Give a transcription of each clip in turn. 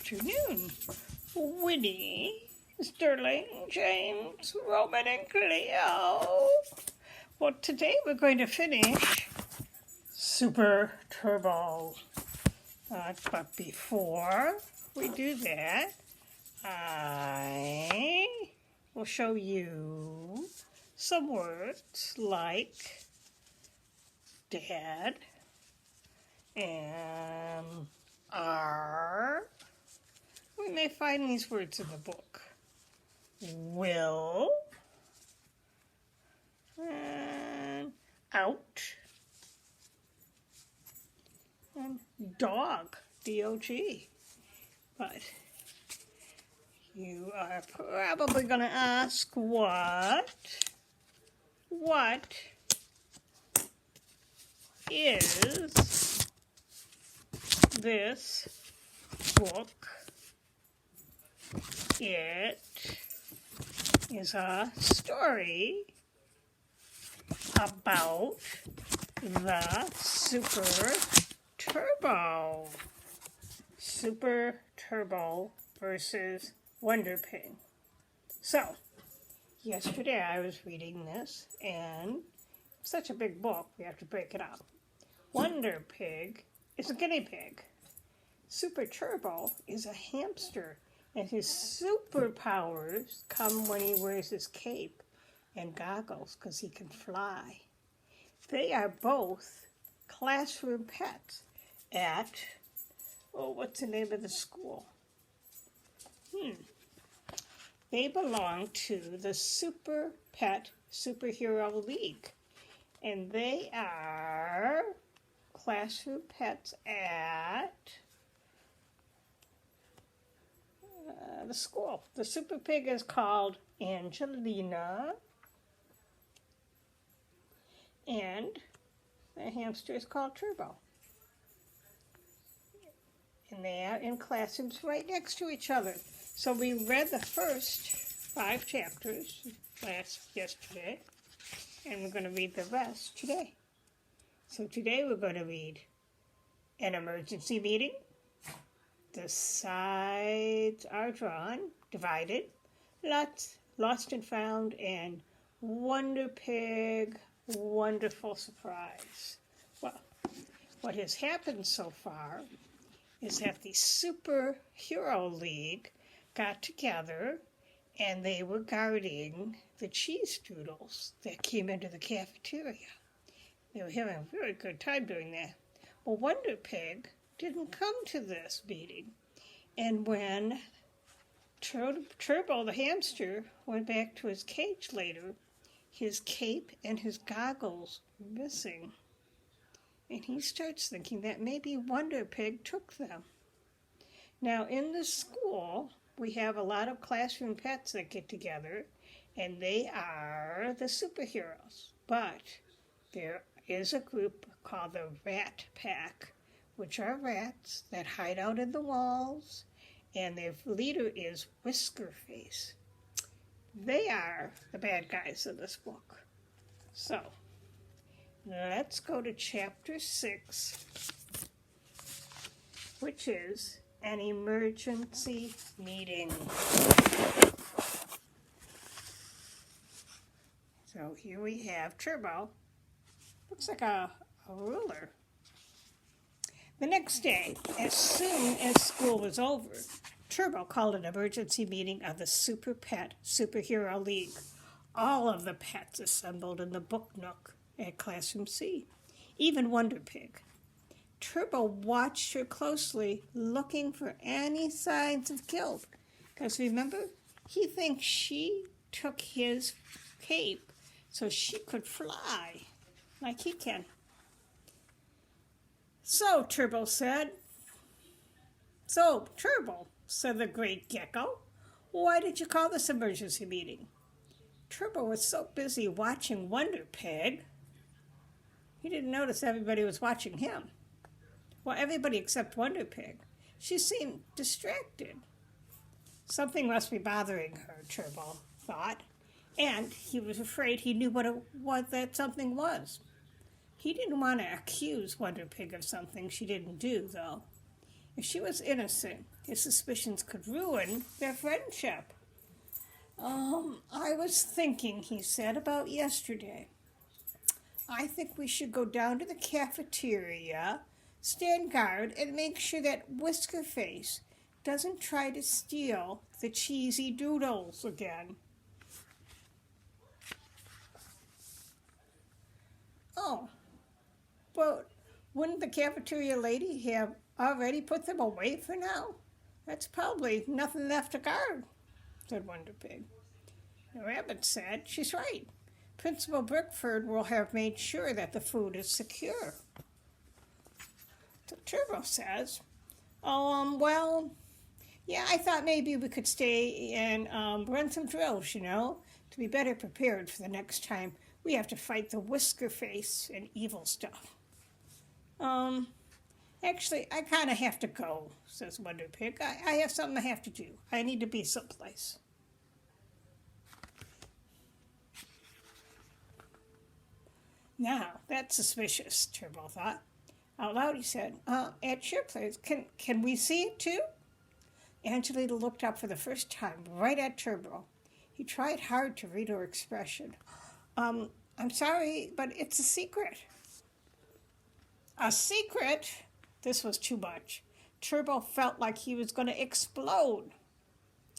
afternoon. Winnie, Sterling, James, Roman, and Cleo. Well, today we're going to finish Super Turbo. But before we do that, I will show you some words like dad and are. We may find these words in the book. Will and out and dog, D-O-G. But you are probably going to ask what is this book? It is a story about the Super Turbo. Super Turbo versus Wonder Pig. So, yesterday I was reading this, and it's such a big book, we have to break it up. Wonder Pig is a guinea pig. Super Turbo is a hamster, and his superpowers come when he wears his cape and goggles because he can fly. They are both classroom pets at, what's the name of the school? They belong to the Super Pet Superhero League, and they are classroom pets at the school. The super pig is called Angelina, and the hamster is called Turbo. And they are in classrooms right next to each other. So we read the first 5 chapters yesterday, and we're going to read the rest today. So today we're going to read an emergency meeting. The sides are drawn, divided, lost and found, and Wonder Pig, wonderful surprise. Well, what has happened so far is that the Superhero League got together and they were guarding the cheese doodles that came into the cafeteria. They were having a very good time doing that. Well, Wonder Pig didn't come to this meeting. And when Turbo the hamster went back to his cage later, his cape and his goggles were missing. And he starts thinking that maybe Wonder Pig took them. Now, in the school, we have a lot of classroom pets that get together, and they are the superheroes. But there is a group called the Rat Pack, which are rats that hide out in the walls, and their leader is Whiskerface. They are the bad guys of this book. So, let's go to chapter 6, which is an emergency meeting. So here we have Turbo. Looks like a ruler. The next day, as soon as school was over, Turbo called an emergency meeting of the Super Pet Superhero League. All of the pets assembled in the book nook at Classroom C, even Wonder Pig. Turbo watched her closely, looking for any signs of guilt. Because remember, he thinks she took his cape so she could fly like he can. So, Turbo, said the great gecko, why did you call this emergency meeting? Turbo was so busy watching Wonder Pig, he didn't notice everybody was watching him. Well, everybody except Wonder Pig. She seemed distracted. Something must be bothering her, Turbo thought, and he was afraid he knew what that something was. He didn't want to accuse Wonder Pig of something she didn't do, though. If she was innocent, his suspicions could ruin their friendship. I was thinking, he said, about yesterday. I think we should go down to the cafeteria, stand guard, and make sure that Whiskerface doesn't try to steal the cheesy doodles again. Oh, but wouldn't the cafeteria lady have already put them away for now? That's probably nothing left to guard, said Wonder Pig. The rabbit said, she's right. Principal Brickford will have made sure that the food is secure. So Turbo says, well, yeah, I thought maybe we could stay and run some drills, to be better prepared for the next time we have to fight the Whiskerface and evil stuff. Actually, I kind of have to go, says Wonder Pig. I have something I have to do. I need to be someplace. Now, that's suspicious, Turbo thought. Out loud he said, at your place, can we see it too? Angelina looked up for the first time, right at Turbo. He tried hard to read her expression. I'm sorry, but it's a secret. A secret? This was too much. Turbo felt like he was going to explode.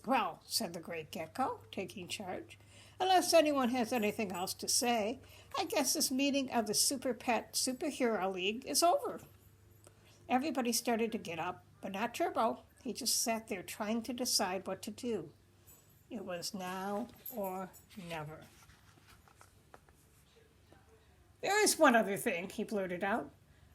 Well, said the Great Gecko, taking charge, unless anyone has anything else to say, I guess this meeting of the Super Pet Superhero League is over. Everybody started to get up, but not Turbo. He just sat there trying to decide what to do. It was now or never. There is one other thing, he blurted out.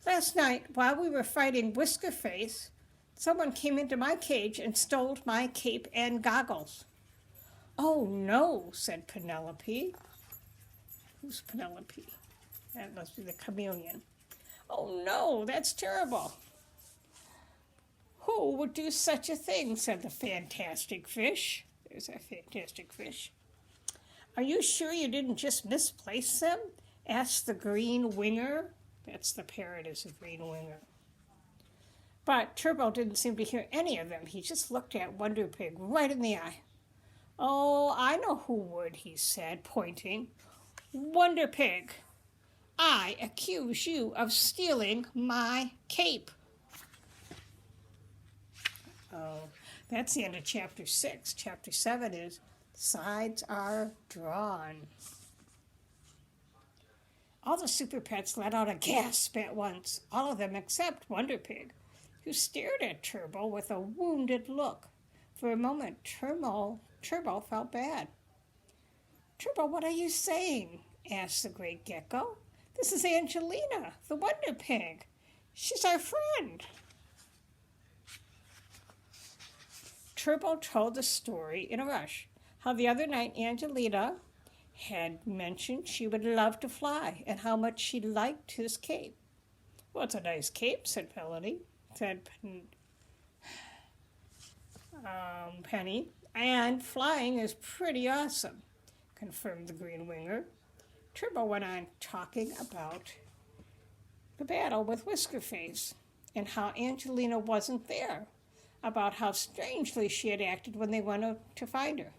Last night, while we were fighting Whiskerface, someone came into my cage and stole my cape and goggles. Oh, no, said Penelope. Who's Penelope? That must be the chameleon. Oh, no, that's terrible. Who would do such a thing, said the Fantastic Fish. There's a Fantastic Fish. Are you sure you didn't just misplace them? Asked the Green Winger. That's the parrot is a Green Winger. But Turbo didn't seem to hear any of them. He just looked at Wonder Pig right in the eye. Oh, I know who would, he said, pointing. Wonder Pig, I accuse you of stealing my cape. Oh, that's the end of Chapter 6. Chapter 7 is Sides Are Drawn. All the Super Pets let out a gasp at once, all of them except Wonder Pig, who stared at Turbo with a wounded look. For a moment, Turbo felt bad. Turbo, what are you saying? Asked the Great Gecko. This is Angelina, the Wonder Pig. She's our friend. Turbo told the story in a rush, how the other night Angelina had mentioned she would love to fly and how much she liked his cape. Well, it's a nice cape, said Penny, and flying is pretty awesome, confirmed the Green Winger. Turbo went on talking about the battle with Whiskerface and how Angelina wasn't there, about how strangely she had acted when they went out to find her.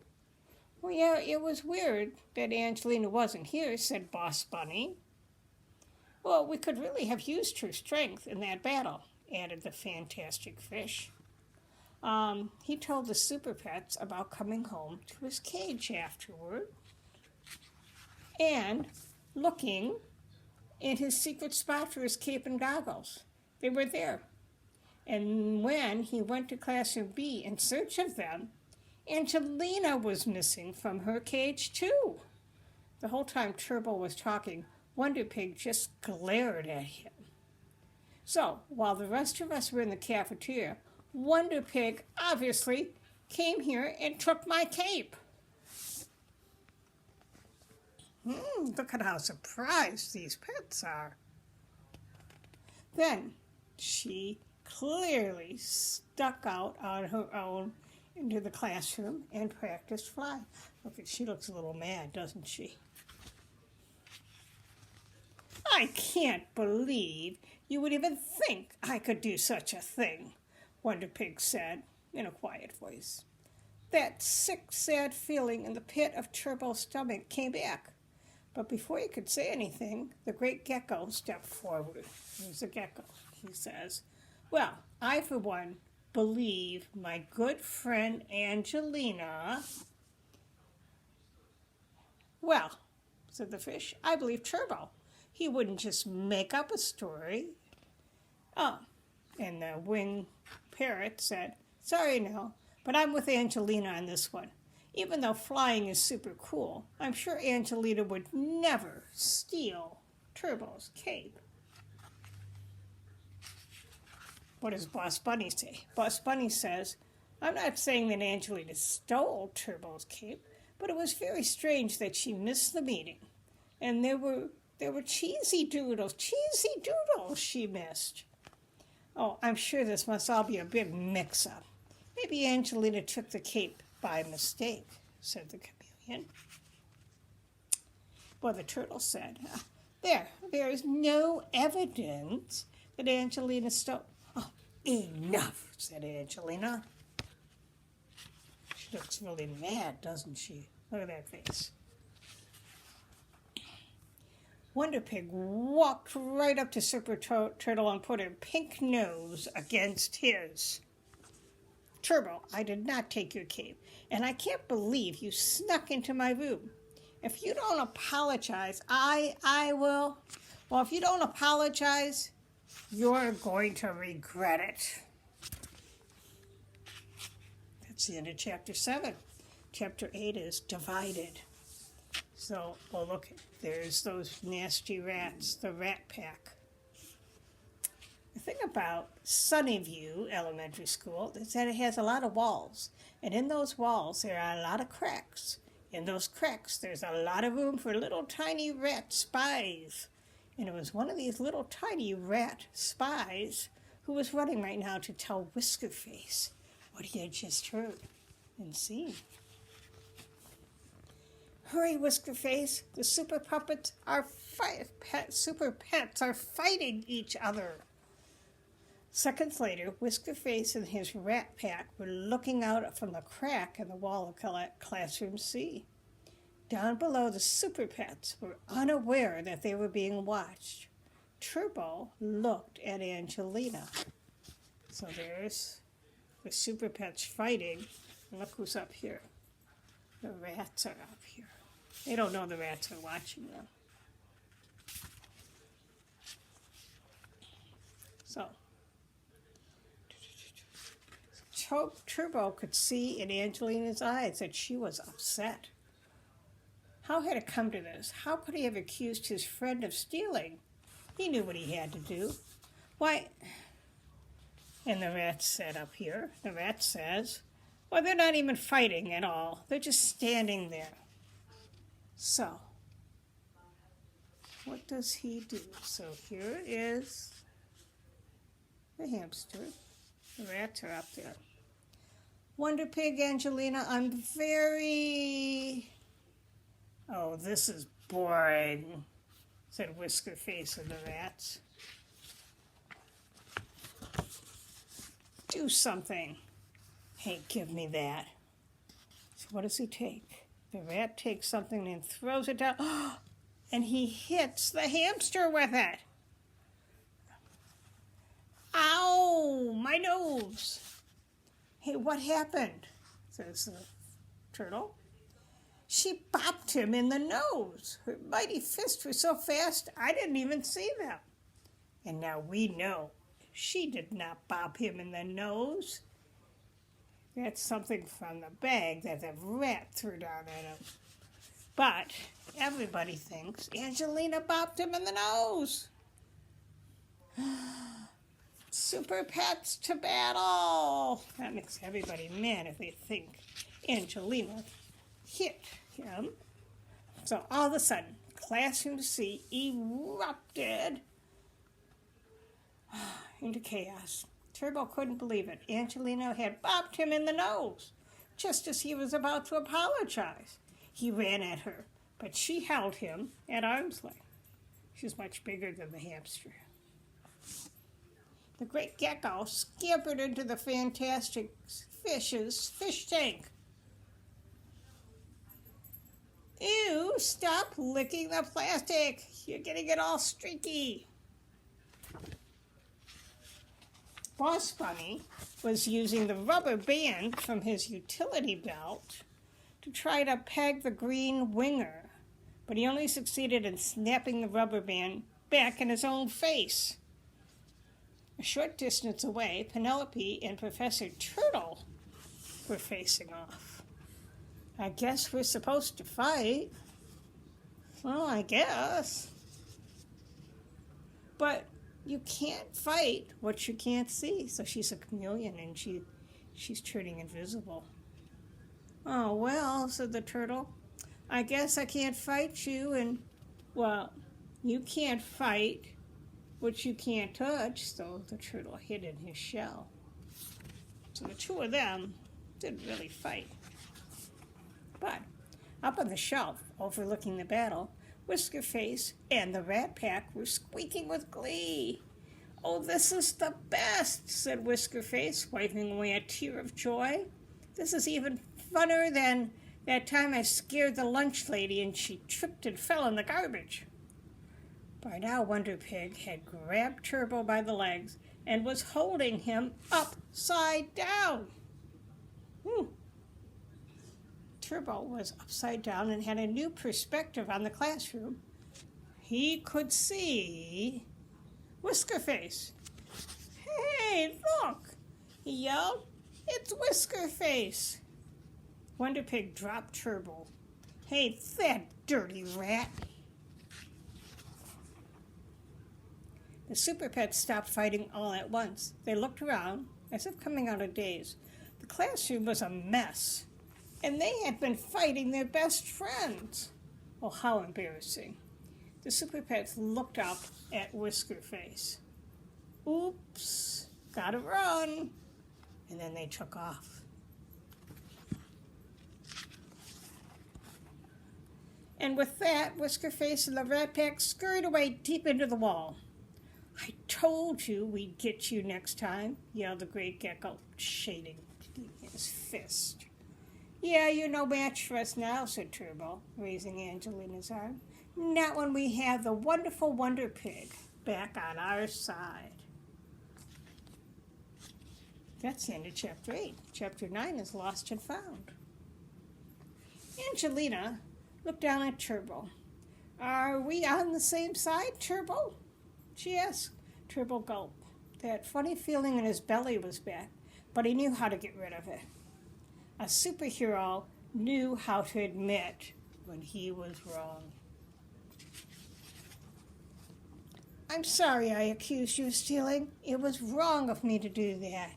Well, yeah, it was weird that Angelina wasn't here, said Boss Bunny. Well, we could really have used her strength in that battle, added the Fantastic Fish. He told the Super Pets about coming home to his cage afterward and looking in his secret spot for his cape and goggles. They were there. And when he went to Classroom B in search of them, Angelina was missing from her cage, too. The whole time Turbo was talking, Wonder Pig just glared at him. So, while the rest of us were in the cafeteria, Wonder Pig obviously came here and took my cape. Look at how surprised these pets are. Then she clearly stuck out on her own into the classroom and practiced fly. Look, she looks a little mad, doesn't she? I can't believe you would even think I could do such a thing. Wonder Pig said in a quiet voice. That sick, sad feeling in the pit of Turbo's stomach came back. But before he could say anything, the great gecko stepped forward. Here's a gecko. He says, well, I, for one, believe my good friend Angelina. Well, said the fish, I believe Turbo. He wouldn't just make up a story. Oh, and the winged parrot said, sorry, no, but I'm with Angelina on this one. Even though flying is super cool, I'm sure Angelina would never steal Turbo's cape. What does Boss Bunny say? Boss Bunny says, I'm not saying that Angelina stole Turbo's cape, but it was very strange that she missed the meeting. And there were cheesy doodles she missed. Oh, I'm sure this must all be a big mix-up. Maybe Angelina took the cape by mistake, said the chameleon. Well, the turtle said, there is no evidence that Angelina stole. Oh, enough, said Angelina. She looks really mad, doesn't she? Look at that face. Wonder Pig walked right up to Super Turtle and put her pink nose against his. Turbo, I did not take your cape, and I can't believe you snuck into my room. If you don't apologize, I will. Well, if you don't apologize, you're going to regret it. That's the end of Chapter 7. Chapter 8 is Divided. So, well, look, there's those nasty rats, the Rat Pack. The thing about Sunnyview Elementary School is that it has a lot of walls. And in those walls, there are a lot of cracks. In those cracks, there's a lot of room for little tiny rat spies. And it was one of these little tiny rat spies who was running right now to tell Whiskerface what he had just heard and seen. Hurry, Whiskerface! The super puppets are super pets are fighting each other. Seconds later, Whiskerface and his rat pack were looking out from the crack in the wall of Classroom C. Down below, the super pets were unaware that they were being watched. Turbo looked at Angelina. So there's the super pets fighting. And look who's up here. The rats are up here. They don't know the rats are watching them. So, Turbo could see in Angelina's eyes that she was upset. How had it come to this? How could he have accused his friend of stealing? He knew what he had to do. Why, and the rat said up here, the rat says, well, they're not even fighting at all. They're just standing there. So, what does he do? So here is the hamster. The rats are up there. Wonder Pig, Angelina, I'm very... Oh, this is boring, said Whiskerface of the rats. Do something. Hey, give me that. So what does he take? The rat takes something and throws it down. And he hits the hamster with it. Ow, my nose. Hey, what happened? Says the turtle. She bopped him in the nose. Her mighty fists were so fast, I didn't even see them. And now we know she did not bop him in the nose. That's something from the bag that the rat threw down at him. But everybody thinks Angelina bopped him in the nose. Super pets to battle! That makes everybody mad if they think Angelina hit him. So all of a sudden, Classroom C erupted into chaos. Turbo couldn't believe it. Angelina had bopped him in the nose, just as he was about to apologize. He ran at her, but she held him at arm's length. She's much bigger than the hamster. The great gecko scampered into the Fantastic Fish's fish tank. Ew, stop licking the plastic. You're getting it all streaky. Boss Bunny was using the rubber band from his utility belt to try to peg the green winger, but he only succeeded in snapping the rubber band back in his own face. A short distance away, Penelope and Professor Turtle were facing off. I guess we're supposed to fight. Well, I guess. But you can't fight what you can't see. So she's a chameleon and she's turning invisible. Oh, well, said the turtle. I guess I can't fight you and, well, you can't fight what you can't touch. So the turtle hid in his shell. So the two of them didn't really fight. But up on the shelf, overlooking the battle, Whiskerface and the Rat Pack were squeaking with glee. Oh, this is the best, said Whiskerface, wiping away a tear of joy. This is even funner than that time I scared the lunch lady and she tripped and fell in the garbage. By now, Wonder Pig had grabbed Turbo by the legs and was holding him upside down. Turbo was upside down and had a new perspective on the classroom. He could see Whiskerface. Hey, look, he yelled. It's Whiskerface. Wonder Pig dropped Turbo. Hey, that dirty rat. The Super Pets stopped fighting all at once. They looked around, as if coming out of daze. The classroom was a mess, and they had been fighting their best friends. Oh, how embarrassing. The Super Pets looked up at Whiskerface. Oops, gotta run. And then they took off. And with that, Whiskerface and the Rat Pack scurried away deep into the wall. I told you we'd get you next time, yelled the great gecko, shading his fist. Yeah, you're no match for us now, said Turbo, raising Angelina's arm. Not when we have the wonderful Wonder Pig back on our side. That's the end of Chapter 8. Chapter 9 is Lost and Found. Angelina looked down at Turbo. Are we on the same side, Turbo? She asked. Turbo gulped. That funny feeling in his belly was back, but he knew how to get rid of it. A superhero knew how to admit when he was wrong. I'm sorry I accused you of stealing. It was wrong of me to do that.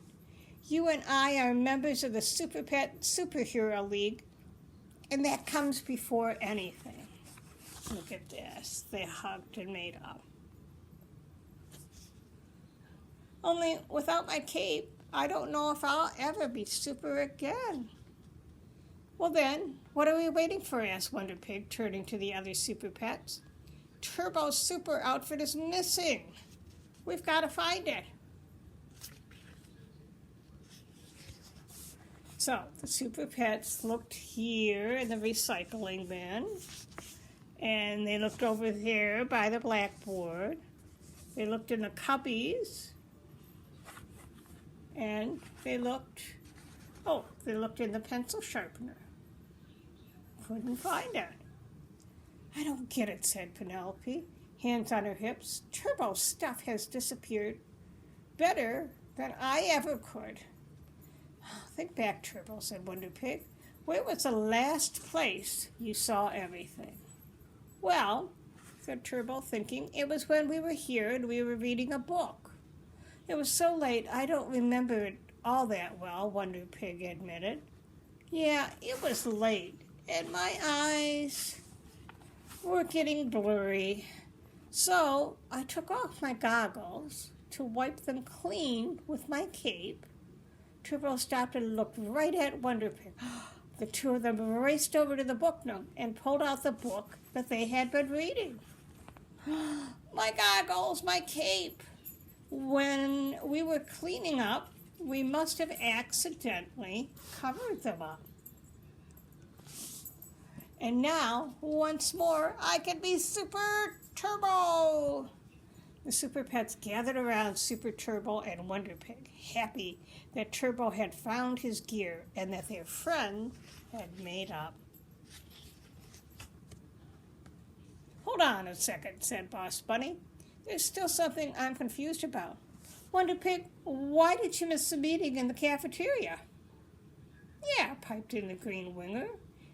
You and I are members of the Super Pet Superhero League, and that comes before anything. Look at this. They hugged and made up. Only without my cape, I don't know if I'll ever be super again. Well then, what are we waiting for? Asked Wonder Pig, turning to the other Super Pets. Turbo's super outfit is missing. We've got to find it. So the Super Pets looked here in the recycling bin, and they looked over there by the blackboard. They looked in the cubbies, and they looked in the pencil sharpener. Couldn't find it. I don't get it, said Penelope, hands on her hips. Turbo's stuff has disappeared better than I ever could. Think back, Turbo, said Wonder Pig. Where was the last place you saw everything? Well, said Turbo, thinking, it was when we were here and we were reading a book. It was so late I don't remember it all that well, Wonder Pig admitted. Yeah, it was late, and my eyes were getting blurry. So I took off my goggles to wipe them clean with my cape. Turbo stopped and looked right at Wonder Pig. The two of them raced over to the book nook and pulled out the book that they had been reading. My goggles, my cape. when we were cleaning up, we must have accidentally covered them up. And now, once more, I can be Super Turbo! The Super Pets gathered around Super Turbo and Wonder Pig, happy that Turbo had found his gear and that their friend had made up. Hold on a second, said Boss Bunny. There's still something I'm confused about. Wonder Pig, why did you miss the meeting in the cafeteria? Yeah, piped in the Green Winger.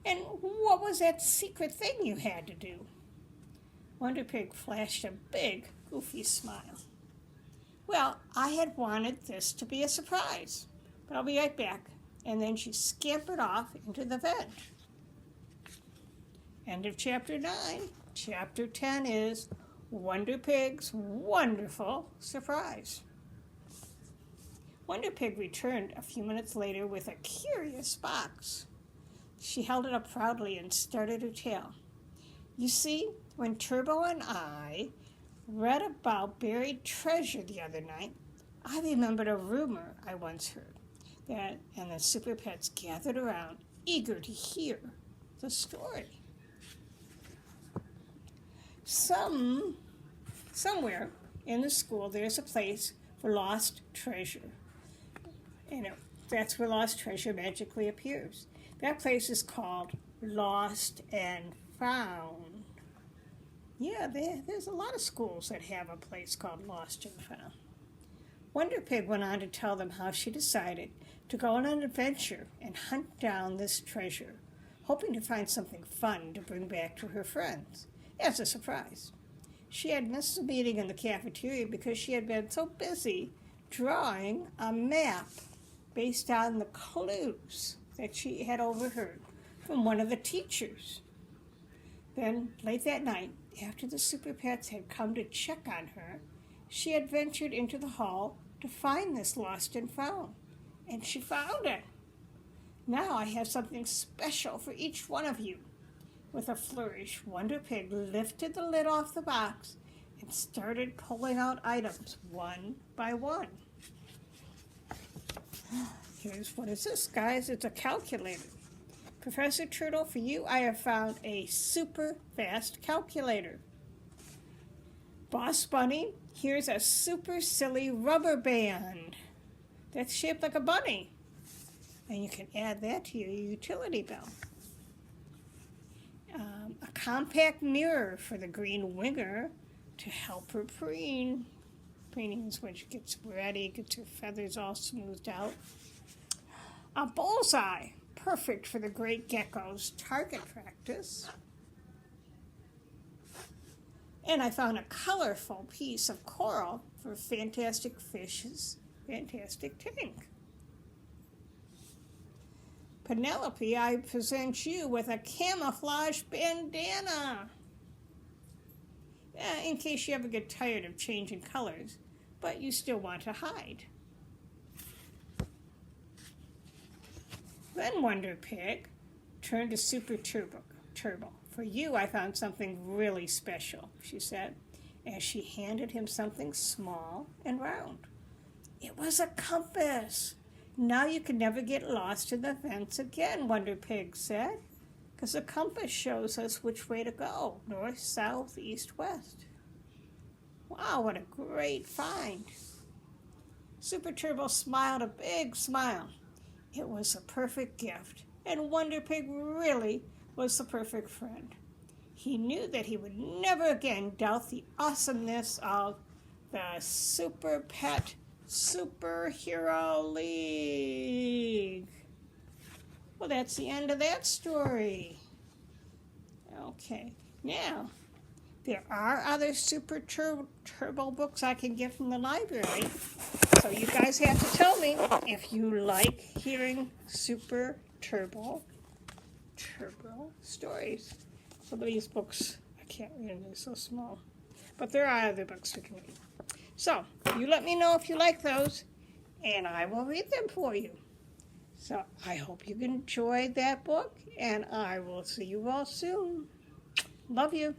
And what was that secret thing you had to do? Wonder Pig flashed a big, goofy smile. Well, I had wanted this to be a surprise, but I'll be right back. And then she scampered off into the vent. End of Chapter 9. Chapter 10 is Wonder Pig's Wonderful Surprise. Wonder Pig returned a few minutes later with a curious box. She held it up proudly and started her tale. You see, when Turbo and I read about buried treasure the other night, I remembered a rumor I once heard, and the Super Pets gathered around, eager to hear the story. Somewhere in the school, there's a place for lost treasure. And that's where lost treasure magically appears. That place is called Lost and Found. Yeah, there's a lot of schools that have a place called Lost and Found. Wonder Pig went on to tell them how she decided to go on an adventure and hunt down this treasure, hoping to find something fun to bring back to her friends as a surprise. She had missed the meeting in the cafeteria because she had been so busy drawing a map based on the clues that she had overheard from one of the teachers. Then, late that night, after the Super Pets had come to check on her, she had ventured into the hall to find this lost and found. And she found it. Now I have something special for each one of you. With a flourish, Wonder Pig lifted the lid off the box and started pulling out items one by one. What is this, guys? It's a calculator. Professor Turtle, for you, I have found a super fast calculator. Boss Bunny, here's a super silly rubber band that's shaped like a bunny. And you can add that to your utility belt. A compact mirror for the Green Winger to help her preen. Preening is when she gets ready, gets her feathers all smoothed out. A bullseye, perfect for the Great Gecko's target practice. And I found a colorful piece of coral for Fantastic Fish's fantastic tank. Penelope, I present you with a camouflage bandana. In case you ever get tired of changing colors, but you still want to hide. Then Wonder Pig turned to Super Turbo. For you, I found something really special, she said, as she handed him something small and round. It was a compass. Now you can never get lost in the vents again, Wonder Pig said, because the compass shows us which way to go, north, south, east, west. Wow, what a great find. Super Turbo smiled a big smile. It was a perfect gift, and Wonder Pig really was the perfect friend. He knew that he would never again doubt the awesomeness of the Super Pet Superhero League. Well, that's the end of that story. Okay, now, there are other Super Turbo books I can get from the library, so you guys have to tell me if you like hearing Super Turbo stories. Some of these books, I can't read them, they're so small. But there are other books you can read. So, you let me know if you like those, and I will read them for you. So, I hope you enjoyed that book, and I will see you all soon. Love you.